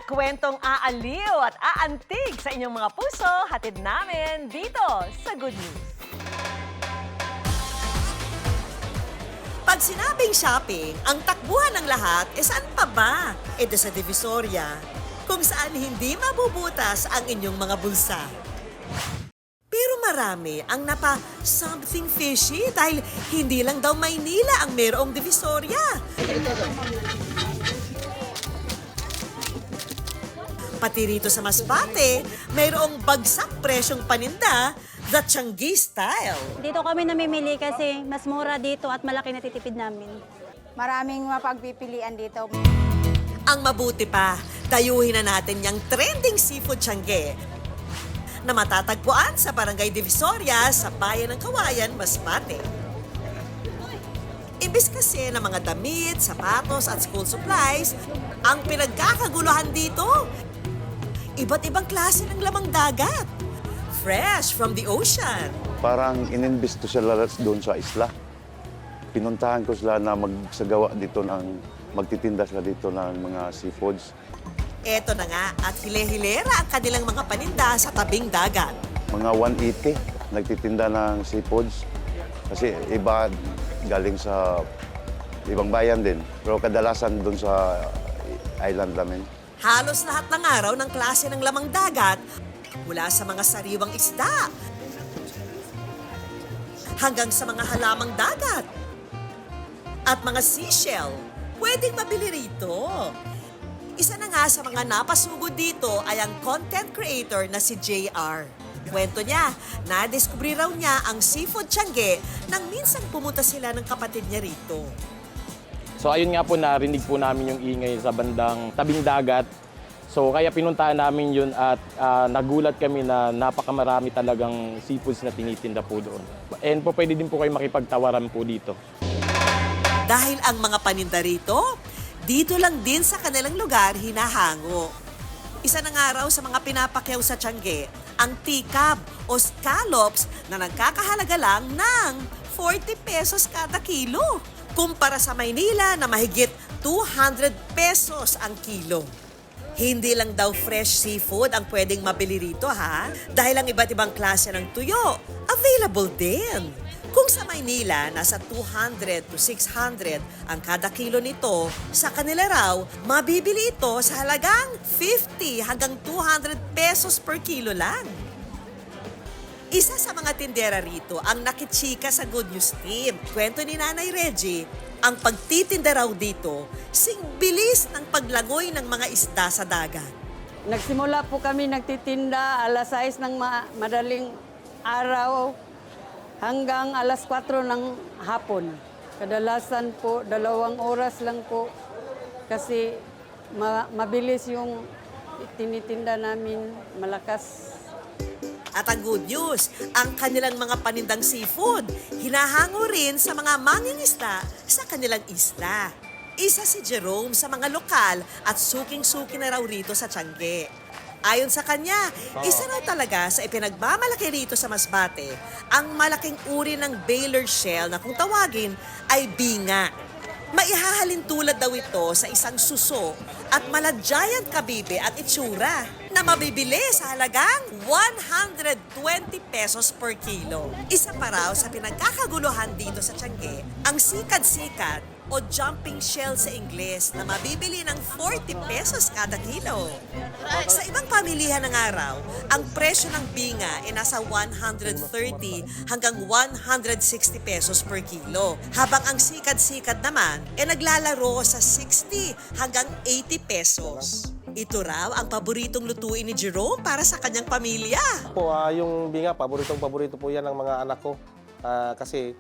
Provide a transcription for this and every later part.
kwentong aaliw at aantig sa inyong mga puso, hatid namin dito sa Good News. Pag sinabing shopping, ang takbuhan ng lahat, saan pa ba? Ito sa Divisoria, kung saan hindi mabubutas ang inyong mga bulsa. Pero marami ang something fishy dahil hindi lang daw Maynila ang mayroong Divisoria. Pati rito sa Masbate, mayroong bagsak presyong paninda, the Tiangge style. Dito kami namimili kasi mas mura dito at malaki na titipid namin. Maraming mapagpipilian dito. Ang mabuti pa, dayuhin na natin yung trending seafood Tiangge na matatagpuan sa Barangay Divisoria sa Bayan ng Kawayan, Masbate. Imbis kasi ng mga damit, sapatos at school supplies, ang pinagkakaguluhan dito, iba't ibang klase ng lamang dagat. Fresh from the ocean. Parang ininvest ko sila doon sa isla. Pinuntahan ko sila na magsagawa dito magtitinda sila dito ng mga seafoods. Eto na nga at hile-hilera ang kanilang mga paninda sa tabing dagat. Mga 180 nagtitinda ng seafoods. Kasi iba galing sa ibang bayan din. Pero kadalasan doon sa island namin. Halos lahat ng araw ng klase ng lamang dagat mula sa mga sariwang isda hanggang sa mga halamang dagat at mga seashell pwedeng mabili rito. Isa na nga sa mga napasugod dito ay ang content creator na si JR. Kwento niya, nadiskubre raw niya ang seafood Tiangge nang minsang pumunta sila ng kapatid niya rito. So ayun nga po, narinig po namin yung ingay sa bandang tabing dagat. So kaya pinuntahan namin yun at nagulat kami na napakamarami talagang seafoods na tinitinda po doon. And po pwede din po kayo makipagtawaran po dito. Dahil ang mga paninda rito, dito lang din sa kanilang lugar hinahango. Isa na nga raw sa mga pinapakyaw sa Tiangge, ang tikab o scallops na nagkakahalaga lang ng 40 pesos kada kilo. Kumpara sa Maynila na mahigit 200 pesos ang kilo. Hindi lang daw fresh seafood ang pwedeng mabili rito ha, dahil ang iba't ibang klase ng tuyo available din. Kung sa Maynila, nasa 200 to 600 ang kada kilo nito, sa kanila raw, mabibili ito sa halagang 50 hanggang 200 pesos per kilo lang. Isa sa mga tindera rito ang nakichika sa Good News Team. Kwento ni Nanay Reggie, ang pagtitinda raw dito, bilis ng paglangoy ng mga isda sa dagat. Nagsimula po kami nagtitinda alas 6 ng madaling araw hanggang alas 4 ng hapon. Kadalasan po, 2 oras lang po kasi mabilis yung tinitinda namin, malakas. At ang good news, ang kanilang mga panindang seafood, hinahango rin sa mga mangingisda sa kanilang isla. Isa si Jerome sa mga lokal at suking-suki na raw rito sa Tiangge. Ayon sa kanya, isa raw talaga sa ipinagmamalaki rito sa Masbate ang malaking uri ng Baylor shell na kung tawagin ay binga. Maihahalin tulad daw ito sa isang suso at mala-giant kabibe at itsura na mabibili sa halagang 120 pesos per kilo. Isa pa raw sa pinagkakaguluhan dito sa Tiangge, ang sikad-sikad o jumping shell sa Ingles na mabibili ng 40 pesos kada kilo. Sa ibang pamilihan ng araw, ang presyo ng binga ay nasa 130 hanggang 160 pesos per kilo. Habang ang sikad-sikad naman ay naglalaro sa 60 hanggang 80 pesos. Ito raw ang paboritong lutuin ni Jerome para sa kanyang pamilya. Yung binga, paborito po yan ng mga anak ko. Kasi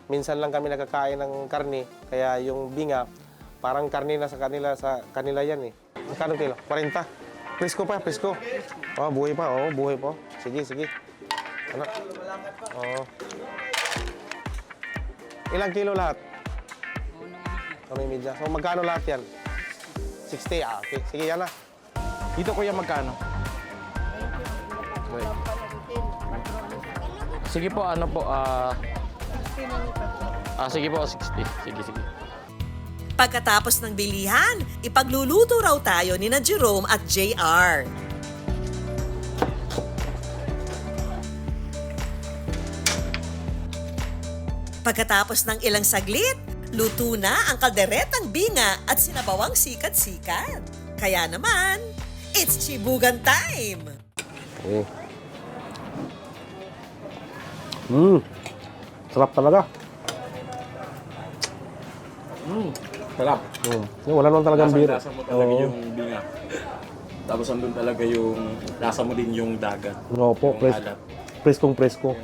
minsan lang kami nakakain ng karne, kaya yung binga, parang karne na sa kanila yan eh. Magkano kilo? 40. Presko pa, presko. Buhay pa, buhay pa. Sige. Ano? Ilang kilo lahat? May media. So magkano lahat yan? 60, okay. Sige, yan na. Dito kuya magkano? Sige po, sige po, 60. Sige. Pagkatapos ng bilihan, ipagluluto raw tayo ni na Jerome at JR. Pagkatapos ng ilang saglit, luto na ang kalderetang binga at sinabawang sikat-sikat. Kaya naman, it's chibugan time! Sarap talaga. Sarap. Wala naman talagang biro. Lasa mo talaga yung binga. Tapos andun talaga yung lasa mo din yung dagat. Opo, Yung alat. preskong-presko.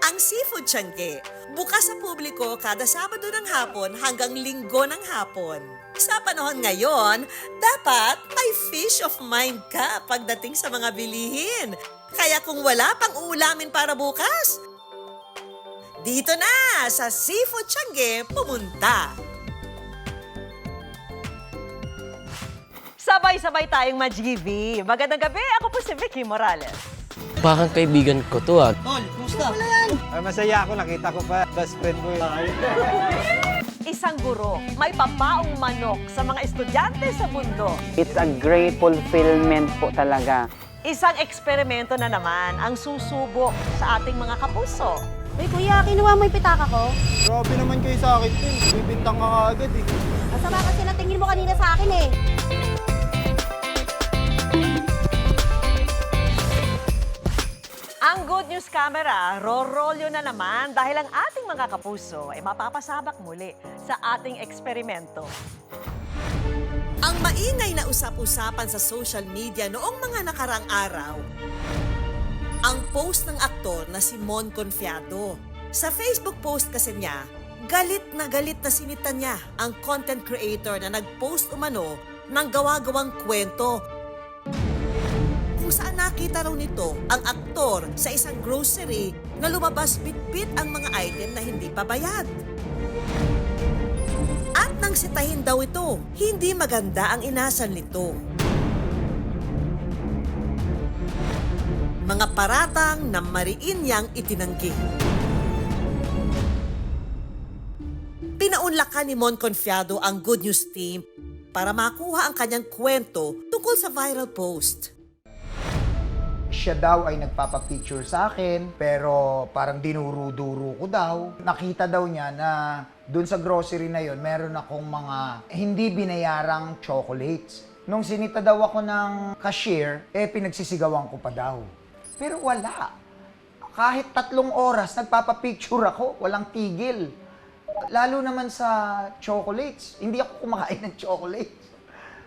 Ang Seafood Tiangge, bukas sa publiko kada Sabado ng hapon hanggang Linggo ng hapon. Sa panahon ngayon, dapat may fish of mind ka pagdating sa mga bilihin. Kaya kung wala pang uulamin para bukas, dito na sa Seafood Tiangge pumunta. Sabay-sabay tayong ma-GV. Magandang gabi, ako po si Vicky Morales. Parang kaibigan ko to ah. Masaya ako, nakita ko pa, best friend ko yun. Isang guro, may papaong manok sa mga estudyante sa bundok. It's a great fulfillment po talaga. Isang eksperimento na naman ang susubok sa ating mga kapuso. Uy, kuya, kinuha mo yung pitaka ko? Grabe naman kayo sa akin, Tin. Bibintang ka agad eh. Masama kasi natingin mo kanina sa akin eh. Ang Good News Camera, rorolyo na naman dahil ang ating mga kapuso ay mapapasabak muli sa ating eksperimento. Ang maingay na usap-usapan sa social media noong mga nakarang araw, ang post ng aktor na si Mon Confiado. Sa Facebook post kasi niya, galit na sinita niya ang content creator na nag-post umano ng gawa-gawang kwento kung saan nakita raw nito ang aktor sa isang grocery na lumabas bitbit ang mga item na hindi pa bayad. At nang sitahin daw ito, hindi maganda ang inasal nito. Mga paratang na mariin niyang itinanggi. Pinaunlakan ni Mon Confiado ang Good News team para makuha ang kanyang kwento tungkol sa viral post. Siya daw ay nagpapapicture sa akin, pero parang dinuro-duro ko daw. Nakita daw niya na dun sa grocery na yon meron akong mga hindi binayarang chocolates. Nung sinita daw ako ng cashier, pinagsisigawan ko pa daw. Pero wala. Kahit 3 oras, nagpapapicture ako, walang tigil. Lalo naman sa chocolates. Hindi ako kumakain ng chocolates.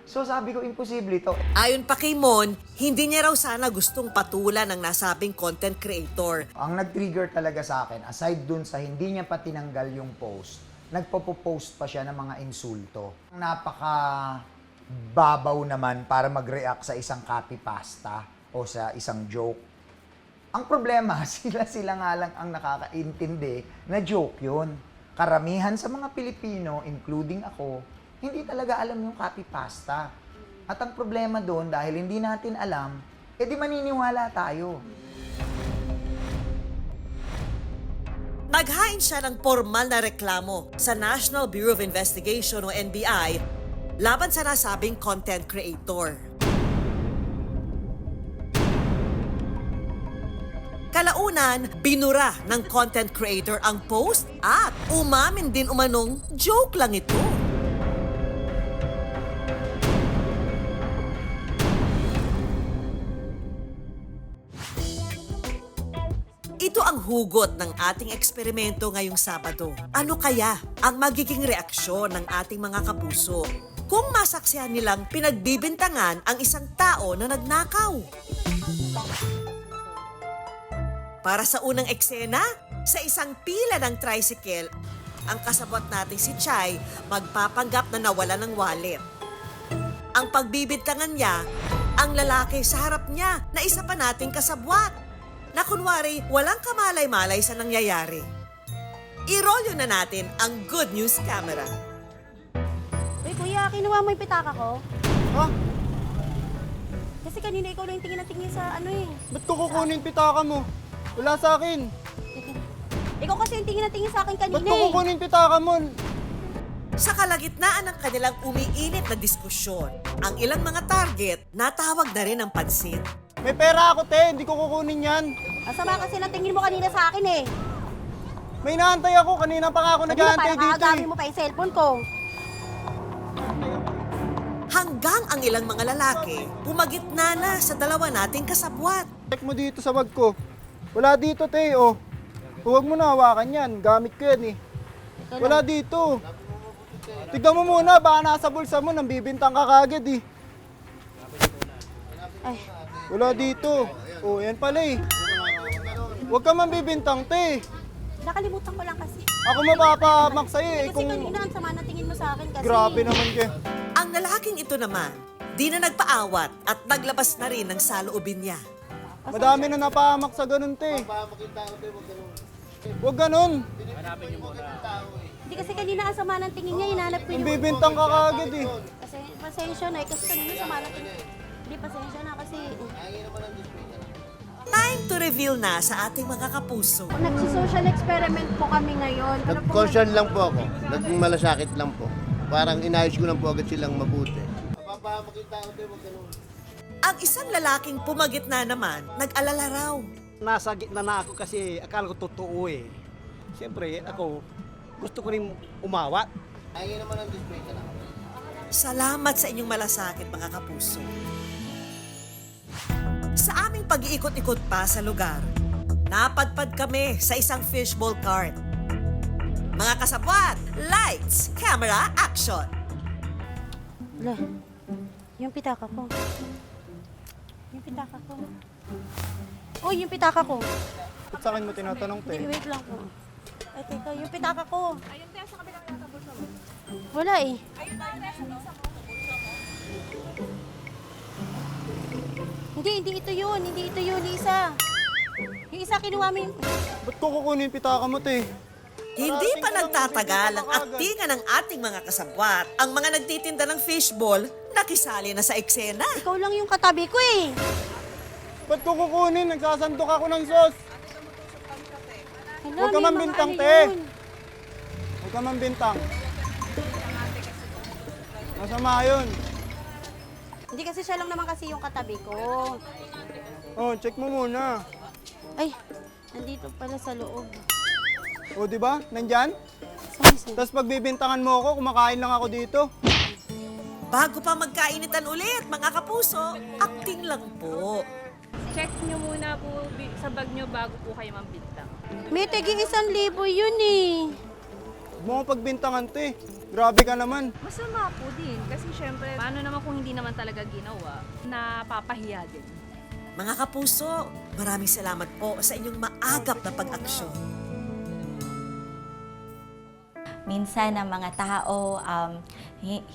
So sabi ko, imposible ito. Ayon pa kay Mon, hindi niya raw sana gustong patulan ng nasabing content creator. Ang nag-trigger talaga sa akin, aside dun sa hindi niya pa tinanggal yung post, nagpo-post pa siya ng mga insulto. Napaka-babaw naman para mag-react sa isang copypasta o sa isang joke. Ang problema, sila nga lang ang nakakaintindi na joke yun. Karamihan sa mga Pilipino, including ako, hindi talaga alam yung copypasta. At ang problema doon, dahil hindi natin alam, di maniniwala tayo. Naghain siya ng formal na reklamo sa National Bureau of Investigation o NBI laban sa nasabing content creator. Kalaunan, binura ng content creator ang post at umamin din umanong joke lang ito. Ito ang hugot ng ating eksperimento ngayong Sabado. Ano kaya ang magiging reaksyon ng ating mga kapuso kung masaksihan nilang pinagbibintangan ang isang tao na nagnakaw? Para sa unang eksena, sa isang pila ng tricycle, ang kasabwat nating si Chay magpapanggap na nawala ng wallet. Ang pagbibintangan niya, ang lalaki sa harap niya na isa pa nating kasabwat na kunwari walang kamalay-malay sa nangyayari. I-roll na natin ang Good News Camera. Uy, kuya, kinuha mo yung pitaka ko? Ha? Kasi kanina ikaw lang yung tingin sa ano eh. Ba't ko kukunin pitaka mo? Wala sa akin. Ikaw kasi yung tingin sa akin kanina Ba't ko kukunin pitaka mo? Sa kalagitnaan ng kanilang umiinit na diskusyon, ang ilang mga target natawag na rin ng pansin. May pera ako, te. Hindi ko kukunin yan. Masama kasi na tingin mo kanina sa akin eh. May inaantay ako. Kanina pa nga ako nag-aantay dito. Parang mo pa yung cellphone ko. Hanggang ang ilang mga lalaki, pumagitna na sa dalawa nating kasabwat. Check mo dito sa bag ko. Wala dito, te. Oh. Huwag mo na hawakan yan. Gamit ko yan eh. Wala dito. Tignan mo muna. Baka nasa bulsa mo. Nambibintang ka kagad eh. Ay. Wala dito. Oh, yan pala eh. Huwag ka mambibintang, te. Nakalimutan ko lang kasi. Ako mapapahamak sa'yo eh. Kasi kanina ang sama na tingin mo sa akin kasi. Grabe naman ka. Ang lalaking ito naman, di na nagpaawat at naglabas na rin ng saloobin niya. Madami na napahamak sa ganun, te. Huwag ganun. Hindi kasi kanina ang sama ng tingin niya, hinanap ko yung... Nambibintang ka kagad eh. Kasi pasensya na eh, kasi kanina sama ng tingin. Hindi, pasensya na kasi... Time to reveal na sa ating mga kapuso. Nagsi-social experiment po kami ngayon. Nag-concern lang po ako. Naging malasakit lang po. Parang inayos ko lang po agad silang mabuti. Ang isang lalaking pumagitna naman, nag-alala raw. Nasa gitna na ako kasi akala ko totoo eh. Siyempre, ako gusto ko rin umawat. Salamat sa inyong malasakit, mga kapuso. Sa aming pag-iikot-ikot pa sa lugar, napadpad kami sa isang fishbowl cart. Mga kasabwat, lights, camera, action! Wala, yung pitaka ko. Yung pitaka ko. Oh, yung pitaka ko. Ba't sa akin mo tinatanong, te? Wait lang po. Ay, teka, yung pitaka ko. Ayun, kaya sa kabilang bulsa mo. Wala eh. Ayun, Hindi ito yun. Hindi ito yun, isa. Yung isa kinuha mo yung... Ba't ko kukunin yung pitaka mo, te? Hindi pa nagtatagal ang aktingan ng ating mga kasabwat. Ang mga nagtitinda ng fishball, nakisali na sa eksena. Ikaw lang yung katabi ko eh. Ba't ko kukunin? Nagsasandok ako ng sauce. Hala, Huwag ka may mga mambintang, ano te. yun. Huwag ka mambintang. Masama yun. Hindi kasi siya lang naman kasi yung katabi ko. Oh, check mo muna. Ay, nandito pala sa loob. O, di ba? Nandyan? Sorry. Tapos pagbibintangan mo ako, kumakain lang ako dito. Bago pa magkainitan ulit, mga kapuso, acting lang po. Check nyo muna po sa bag nyo bago po kayo mambintang. May tigi 1,000 yun eh. Huwag mo ako pagbintangan, te. Grabe ka naman. Masama po din kasi syempre, paano naman kung hindi naman talaga ginawa, napapahiya din. Mga kapuso, maraming salamat po sa inyong maagap na pag-aksyon. Minsan ang mga tao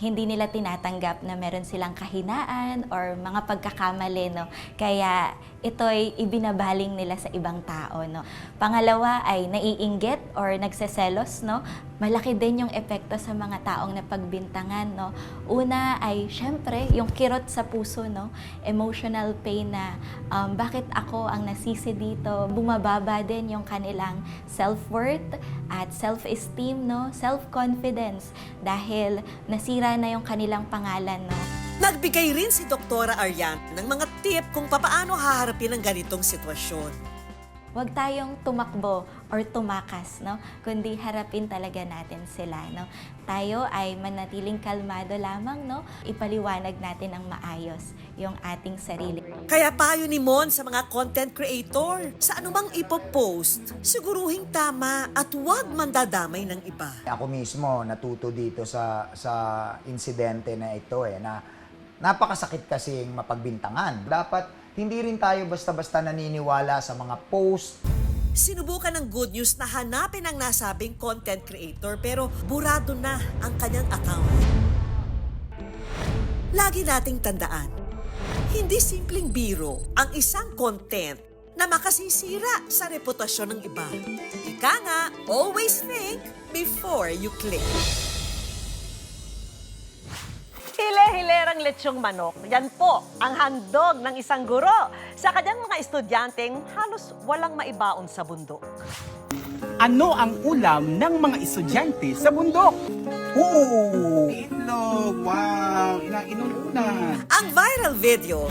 hindi nila tinatanggap na meron silang kahinaan or mga pagkakamali, no? Kaya ito'y ibinabaling nila sa ibang tao, no? Pangalawa ay naiinggit or nagseselos, no? Malaki din yung epekto sa mga taong napagbintangan, no? Una ay syempre yung kirot sa puso, no? Emotional pain na bakit ako ang nasisi dito? Bumababa din yung kanilang self-worth at self-esteem, no? Self-confidence dahil nasira na yung kanilang pangalan, no? Nagbigay rin si Doktora Aryan ng mga tip kung papaano haharapin ang ganitong sitwasyon. Huwag tayong tumakbo or tumakas, no? Kundi harapin talaga natin sila, no? Tayo ay manatiling kalmado lamang, no? Ipaliwanag natin ang maayos yung ating sarili. Kaya payo ni Mon sa mga content creator, sa anumang ipopost, siguruhing tama at huwag mandadamay ng iba. Ako mismo natuto dito sa insidente na ito na napakasakit kasing mapagbintangan. Dapat hindi rin tayo basta-basta naniniwala sa mga post. Sinubukan ng Good News na hanapin ang nasabing content creator pero burado na ang kanyang account. Lagi nating tandaan, hindi simpleng biro ang isang content na makasisira sa reputasyon ng iba. Ika nga, always think before you click. Hile-hilerang lechong manok. Yan po ang handog ng isang guro sa kanyang mga estudyanteng halos walang maibaon sa bundok. Ano ang ulam ng mga estudyante sa bundok? Oh, itlog! Wow! Inuunan! Ang viral video,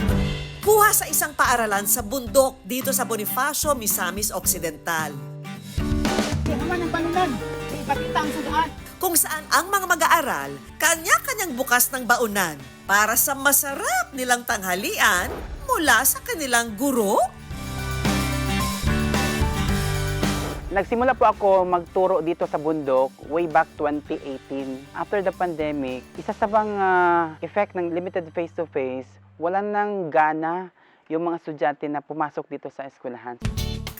kuha sa isang paaralan sa bundok dito sa Bonifacio, Misamis Occidental. Kung saan ang mga mag-aaral, kanya-kanyang bukas ng baunan para sa masarap nilang tanghalian mula sa kanilang guro. Nagsimula po ako magturo dito sa bundok way back 2018. After the pandemic, isa sa mga effect ng limited face-to-face, wala nang gana yung mga estudyante na pumasok dito sa eskwelahan.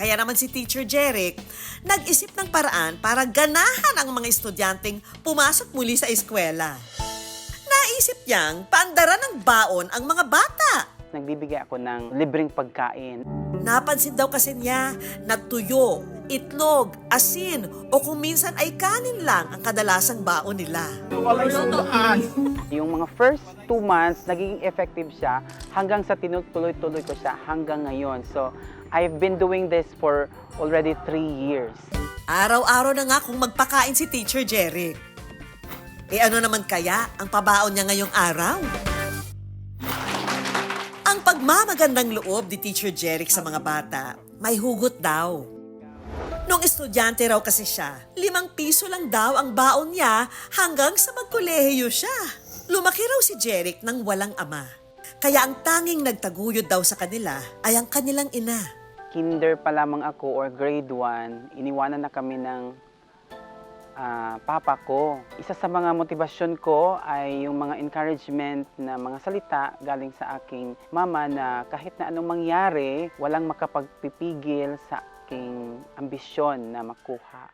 Kaya naman si Teacher Jeric, nag-isip ng paraan para ganahan ang mga estudyanteng pumasok muli sa eskwela. Naisip niyang paandaran ng baon ang mga bata. Nagbibigay ako ng libreng pagkain. Napansin daw kasi niya na tuyo, itlog, asin o kung minsan ay kanin lang ang kadalasang baon nila. Yung mga first 2 months, nagiging effective siya hanggang sa tinutuloy-tuloy ko siya hanggang ngayon. So, I've been doing this for already 3 years. Araw-araw na nga kung magpakain si Teacher Jeric. Ano naman kaya ang pabaon niya ngayong araw? Ang pagmamagandang loob ni Teacher Jeric sa mga bata, may hugot daw. Nung estudyante raw kasi siya, 5 piso lang daw ang baon niya hanggang sa magkolehiyo siya. Lumaki raw si Jeric nang walang ama. Kaya ang tanging nagtaguyod daw sa kanila ay ang kanilang ina. Kinder pa lamang ako or grade 1, iniwanan na kami ng papa ko. Isa sa mga motibasyon ko ay yung mga encouragement na mga salita galing sa aking mama na kahit na anong mangyari, walang makapagpipigil sa aking ambisyon na makuha.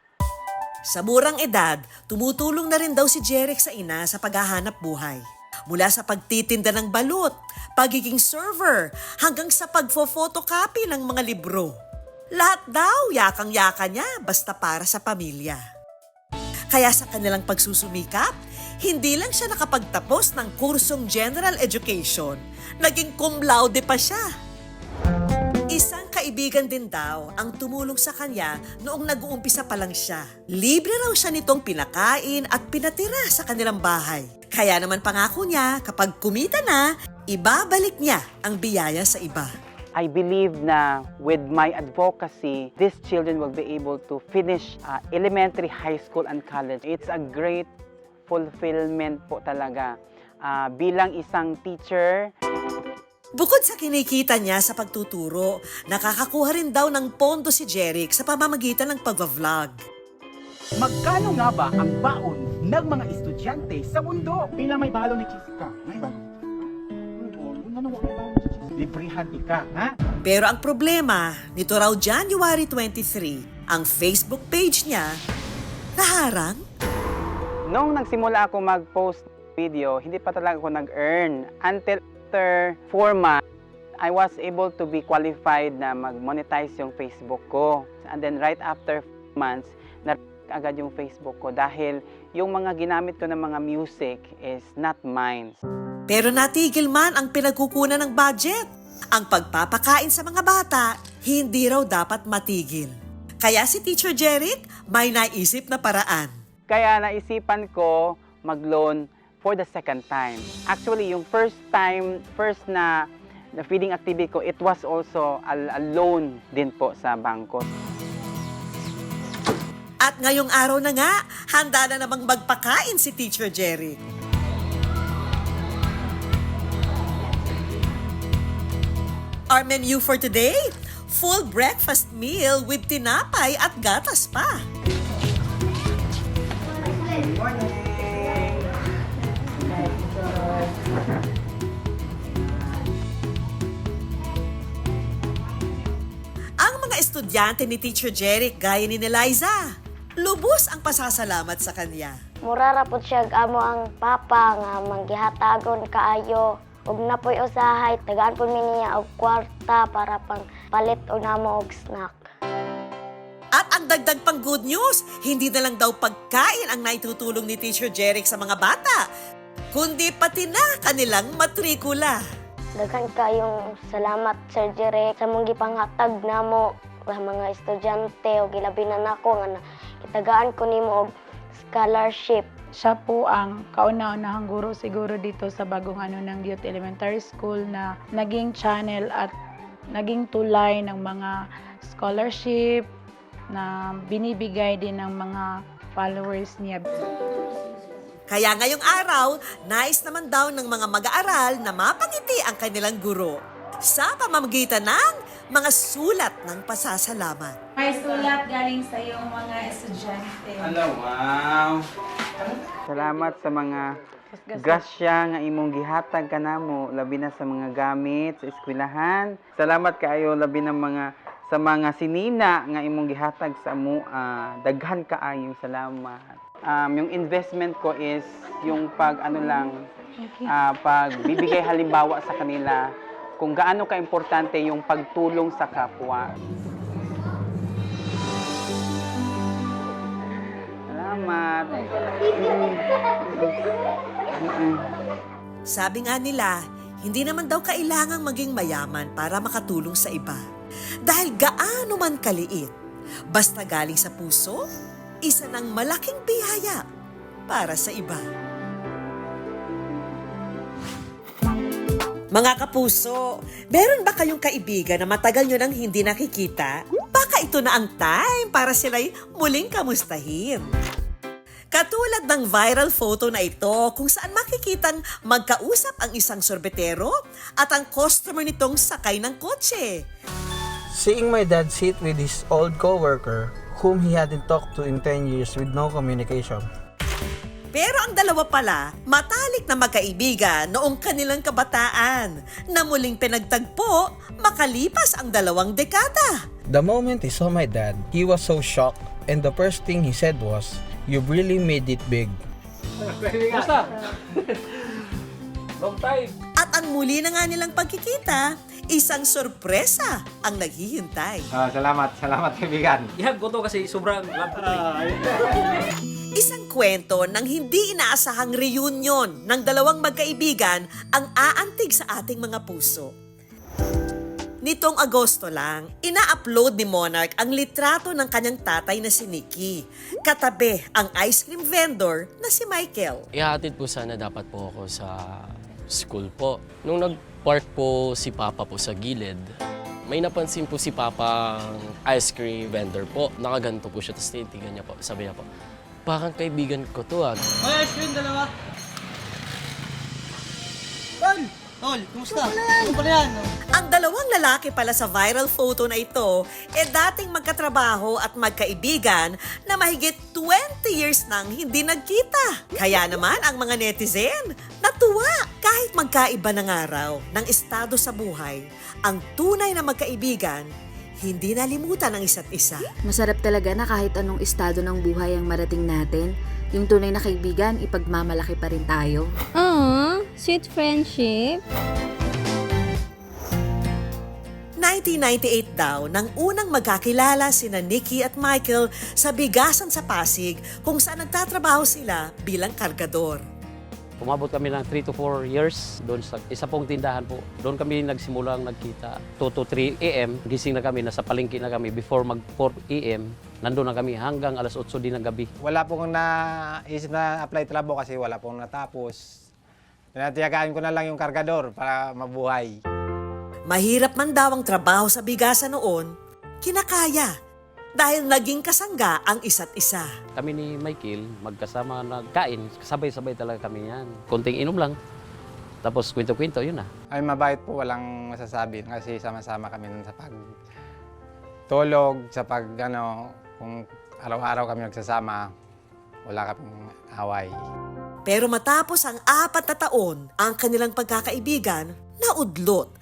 Sa murang edad, tumutulong na rin daw si Jeric sa ina sa paghahanap buhay. Mula sa pagtitinda ng balut, pagiging server, hanggang sa pagfo-photocopy ng mga libro. Lahat daw yakang-yaka niya basta para sa pamilya. Kaya sa kanilang pagsusumikap, hindi lang siya nakapagtapos ng kursong General Education, naging cum laude pa siya. Isang kaibigan din daw ang tumulong sa kanya noong nag-uumpisa pa lang siya. Libre raw siya nitong pinakain at pinatira sa kanilang bahay. Kaya naman pangako niya kapag kumita na, ibabalik niya ang biyaya sa iba. I believe na with my advocacy, these children will be able to finish elementary, high school, and college. It's a great fulfillment po talaga. Bilang isang teacher, bukod sa kinikita niya sa pagtuturo, nakakakuha rin daw ng pondo si Jeric sa pamamagitan ng pag-vlog. Magkano nga ba ang baon ng mga estudyante sa mundo? Pila may balon ni Jessica? May balon. Librihan ika, ha? Pero ang problema, nito raw January 23, ang Facebook page niya naharang. Nung nagsimula ako mag-post video, hindi pa talaga ako nag-earn. Until after 4 months, I was able to be qualified na mag-monetize yung Facebook ko. And then right after 4 months, agad yung Facebook ko dahil yung mga ginamit ko ng mga music is not mine. Pero natigil man ang pinagkukunan ng budget. Ang pagpapakain sa mga bata, hindi raw dapat matigil. Kaya si Teacher Jeric may naisip na paraan. Kaya naisipan ko mag-loan for the second time. Actually, yung first na feeding activity ko, it was also a loan din po sa bangko. At ngayong araw na nga, handa na namang magpakain si Teacher Jeric. Our menu for today, full breakfast meal with tinapay at gatas pa. Ang mga estudyante ni Teacher Jeric gaya ni Eliza, lubos ang pasasalamat sa kanya. Murara po siya amo ang papa nga manggihatagon kaayo. Ug napoy usahay, tagaan po niya og kwarta para pang palit o namo og snack. At ang dagdag pang good news, hindi na lang daw pagkain ang naitutulong ni Teacher Jeric sa mga bata, kundi pati na kanilang matrikula. Daghan kayong salamat, Sir Jeric, sa mong gipanghatag namo mga estudyante o gilabi na nako nga kitagaan ko nimo og scholarship Siya po ang kauna-unahang guro siguro dito sa bagong ng Youth Elementary School na naging channel at naging tulay ng mga scholarship na binibigay din ng mga followers niya. Kaya ngayong araw, nais naman daw ng mga mag-aaral na mapangiti ang kanilang guro sa pamamagitan ng mga sulat ng pasasalamat. May sulat galing sa iyong mga estudyante. Wow! Salamat sa mga grasya nga imong gihatag kanamo, labi na sa mga gamit sa eskwelahan. Salamat kaayo labi na sa mga sinina nga imong gihatag sa amo. Daghan kaayong salamat. Yung investment ko is yung pagbibigay halimbawa sa kanila kung gaano ka-importante yung pagtulong sa kapwa. Salamat. Sabi nga nila, hindi naman daw kailangang maging mayaman para makatulong sa iba. Dahil gaano man kaliit, basta galing sa puso, isa ng malaking biyaya para sa iba. Mga kapuso, meron ba kayong kaibigan na matagal nyo nang hindi nakikita? Baka ito na ang time para sila'y muling kamustahin. Katulad ng viral photo na ito kung saan makikitang magkausap ang isang sorbetero at ang customer nitong sakay ng kotse. Seeing my dad sit with his old co-worker whom he hadn't talked to in 10 years with no communication. Pero ang dalawa pala, matalik na magkaibigan noong kanilang kabataan na muling pinagtagpo makalipas ang 2 dekada. The moment he saw my dad, he was so shocked and the first thing he said was, "You've really made it big." Basta. Long time. At ang muli na nga nilang pagkikita, isang sorpresa ang naghihintay. Salamat kaibigan. Ihag ko to kasi sobrang love ko. Isang kwento ng hindi inaasahang reunion ng 2 magkaibigan ang aantig sa ating mga puso. Nitong Agosto lang, ina-upload ni Monarch ang litrato ng kanyang tatay na si Nikki. Katabi ang ice cream vendor na si Michael. Ihatid po sana dapat po ako sa school po. Nung nag-park po si Papa po sa gilid, may napansin po si Papa ice cream vendor po. Nakaganto po siya, tapos tinitingnan niya po. Sabi niya po, parang kaibigan ko to ah. May ice cream, dalawa. Tol, kumusta? Ano pala yan? Ang 2 lalaki pala sa viral photo na ito dating magkatrabaho at magkaibigan na mahigit 20 years nang hindi nagkita. Kaya naman ang mga netizen natuwa kahit magkaiba ng araw ng estado sa buhay. Ang tunay na magkaibigan hindi nalimutan ang isa't isa. Masarap talaga na kahit anong estado ng buhay ang marating natin, yung tunay na kaibigan, ipagmamalaki pa rin tayo. Sweet friendship. 1998 daw nang unang magkakilala sina Nikki at Michael sa bigasan sa Pasig kung saan nagtatrabaho sila bilang kargador. Umabot kami ng 3 to 4 years doon sa isa pong tindahan po. Doon kami nagsimulang nagkita. 2 to 3 a.m. Gising na kami, nasa palengke na kami. Before mag 4 a.m. nandun na kami hanggang alas 8 din ng gabi. Wala pong naisip na apply trabaho kasi wala pong natapos. Tinatiyagaan ko na lang yung kargador para mabuhay. Mahirap man daw ang trabaho sa bigasan noon, kinakaya dahil naging kasangga ang isa't isa. Kami ni Michael, magkasama nagkain, sabay-sabay talaga kami yan. Konting inom lang, tapos kwento-kwento, yun na. Ay mabait po, walang masasabi kasi sama-sama kami sa pagtulog, sa kung araw-araw kami nagsasama, wala kaming away. Pero matapos ang 4 na taon, ang kanilang pagkakaibigan naudlot.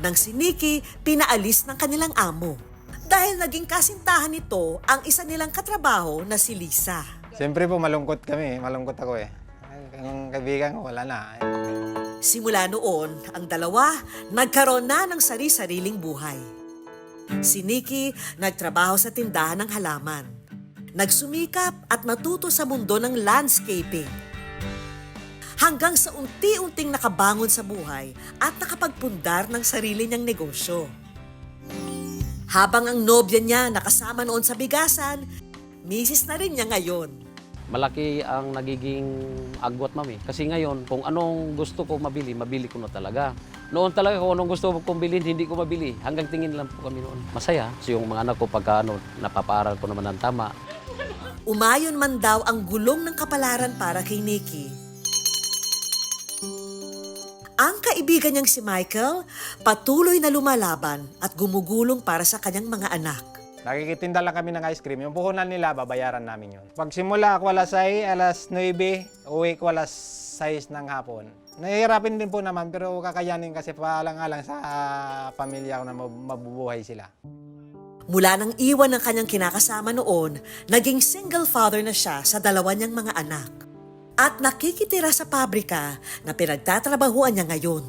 Nang si Nikki pinaalis ng kanilang amo. Dahil naging kasintahan nito ang isa nilang katrabaho na si Lisa. Siyempre po malungkot kami, malungkot ako eh. Ang kaibigan ko wala na. Simula noon, ang 2 nagkaroon na ng sari-sariling buhay. Si Nikki nagtrabaho sa tindahan ng halaman. Nagsumikap at natuto sa mundo ng landscaping. Hanggang sa unti-unting nakabangon sa buhay at nakapagpundar ng sarili niyang negosyo. Habang ang nobya niya nakasama noon sa bigasan, misis na rin niya ngayon. malaki ang nagiging agwat, mami. Kasi ngayon, kung anong gusto ko mabili, mabili ko na talaga. Noon talaga kung anong gusto kong bilhin, hindi ko mabili. Hanggang tingin lang po kami noon. Masaya. So yung mga anak ko pagka napapaaral ko naman ng tama. Umayon man daw ang gulong ng kapalaran para kay Nikki. Ang kaibigan niyang si Michael, patuloy na lumalaban at gumugulong para sa kanyang mga anak. Nakikitinda lang kami ng ice cream. Yung puhunan nila, babayaran namin yun. Pagsimula ako alas 9, uwi ko alas 6 ng hapon. Nahihirapin din po naman, pero kakayanin kasi paalang-alang sa pamilya ko na mabubuhay sila. Mula nang iwan ng kanyang kinakasama noon, naging single father na siya sa dalawa niyang mga anak. At nakikitira sa pabrika na pinagtatrabahuan niya ngayon.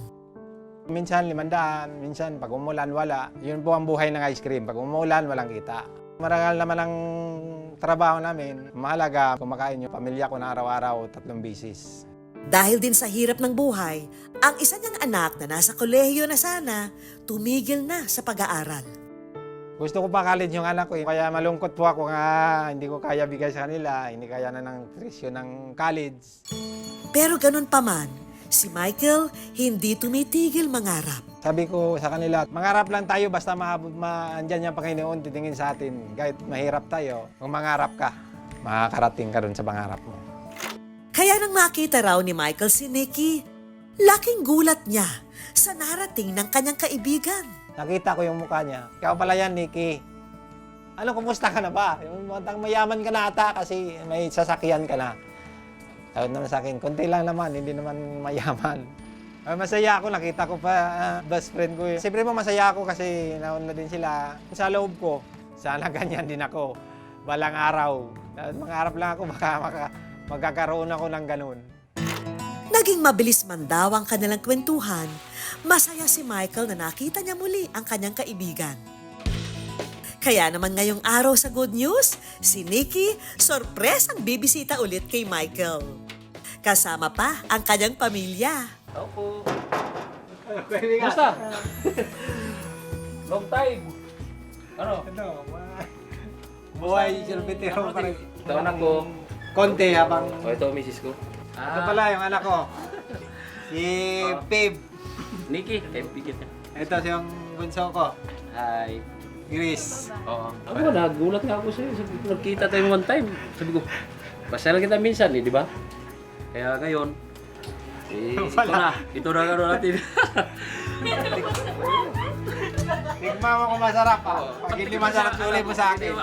Minsan 500, minsan pag umulan wala. Yun po ang buhay ng ice cream. Pag umulan, walang kita. Marangal naman ang trabaho namin. Mahalaga, kumakain yung pamilya ko na araw-araw 3 beses. Dahil din sa hirap ng buhay, ang isa niyang anak na nasa kolehiyo na sana, tumigil na sa pag-aaral. Gusto ko pa college yung anak ko. Kaya malungkot po ako nga hindi ko kaya bigay sa kanila. Hindi kaya na ng tuition ng college. Pero ganun pa man, si Michael hindi tumitigil mangarap. Sabi ko sa kanila, mangarap lang tayo basta andyan yung Panginoon titingin sa atin. Kahit mahirap tayo, kung mangarap ka, makakarating ka dun sa pangarap mo. Kaya nang makita raw ni Michael si Nikki, laking gulat niya sa narating ng kanyang kaibigan. Nakita ko yung mukha niya. Ikaw pala yan, Nikki. Ano, kumusta ka na ba? Yung mayaman ka na ata kasi may sasakyan ka na. Tawad naman sa akin, konti lang naman, hindi naman mayaman. Masaya ako, nakita ko pa best friend ko. Siyempre mo masaya ako kasi nauna din sila. Sa loob ko, sana ganyan din ako. Balang araw. Mangarap lang ako, baka magkakaroon ako ng ganun. Naging mabilis man daw ang kanilang kwentuhan, masaya si Michael na nakita niya muli ang kanyang kaibigan. Kaya naman ngayong araw sa Good News, si Nikki sorpresang bibisita ulit kay Michael. Kasama pa ang kanyang pamilya. Opo. Kumusta? Long time. Ano? Buhay, silbitero pa rin. Ito anak ko. Konti habang... O ito, misis ko. Ito pala yung anak ko. Si Pib. Nikki, kaibigan niya. Ito yung bunso ko. Hi. Chris. Oo. Ako, nagulat nga ako sa'yo. Sabi ko, nagkita tayo one time. Sabi ko, pasyalan kita minsan di ba? Kaya ngayon, ito na gano'n natin. Tignan mo kung masarap Pag hindi masarap, sulit mo sa akin.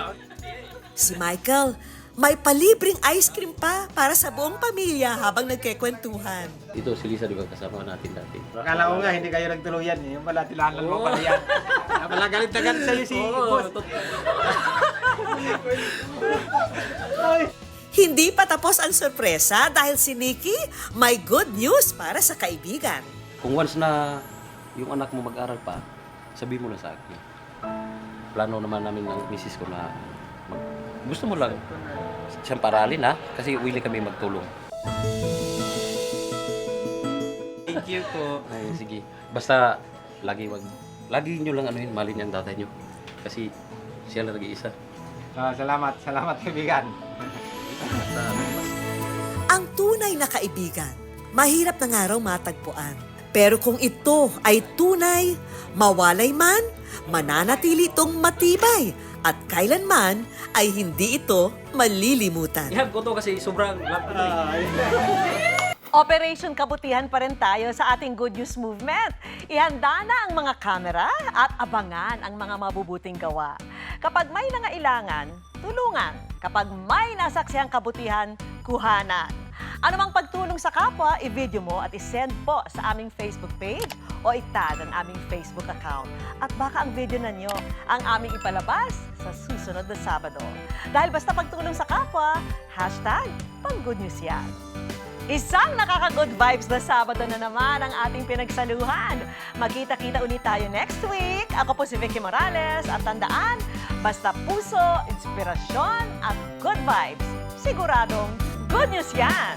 Si Michael, may palibreng ice cream pa para sa buong pamilya habang nagkikwentuhan. Ito, si Lisa, di ba kasama natin dati? Akala ko nga, hindi kayo nagtuluyan. Yung pala, tilanan mo pala yan. Pala galit na galit sa'yo si boss. Hindi pa tapos ang sorpresa dahil si Nikki may good news para sa kaibigan. Kung once na yung anak mo mag-aral pa, sabihin mo na sa akin. Plano naman namin ng misis ko na gusto mo lang siyang paralin kasi willing kami magtulong. Thank you po. Ay, sige. Basta lagi nyo lang malin yung tatay nyo. Kasi siya lang nag-iisa. Salamat kaibigan. Ang tunay na kaibigan, mahirap na nga raw matagpuan. Pero kung ito ay tunay, mawalay man, mananatili itong matibay at kailanman ay hindi ito malilimutan. Ihab ko to kasi sobrang love ko. Operation Kabutihan pa rin tayo sa ating Good News Movement. Ihanda na ang mga kamera at abangan ang mga mabubuting gawa. Kapag may nangailangan, tulungan. Kapag may nasaksihang kabutihan, kuhanan. Ano mang pagtulong sa kapwa, i-video mo at i-send po sa aming Facebook page o itag ang aming Facebook account. At baka ang video na nyo ang aming ipalabas sa susunod na Sabado. Dahil basta pagtulong sa kapwa, #pang-Good-News yan. Isang nakaka-good vibes na Sabado na naman ang ating pinagsaluhan. Magkita-kita ulit tayo next week. Ako po si Vicky Morales at tandaan, basta puso, inspirasyon at good vibes, siguradong good news yan!